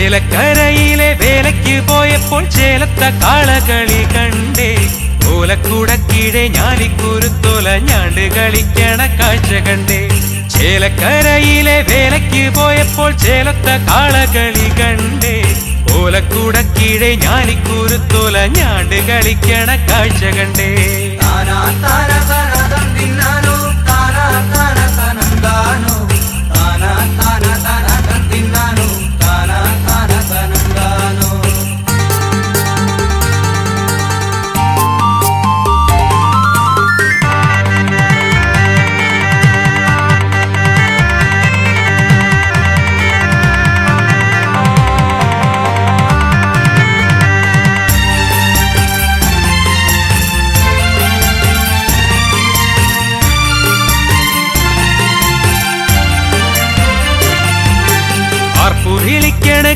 ചേലക്കരയിലെ വേലയ്ക്ക് പോയപ്പോൾ ചേലത്ത കാളകളി കണ്ടേ. ഓലക്കുടക്കീഴെ ഞാലിക്കുരുത്തോല ഞാണ്ട് കളിക്കണ കാഴ്ച കണ്ടേ. ചേലക്കരയിലെ വേലയ്ക്ക് പോയപ്പോൾ ചേലത്ത കാളകളി കണ്ടേ. ഓലക്കുടക്കീഴെ ഞാലിക്കുരുത്തോല ഞാണ്ട് കളിക്കണ കാഴ്ച കണ്ടേ. വിളിക്കണ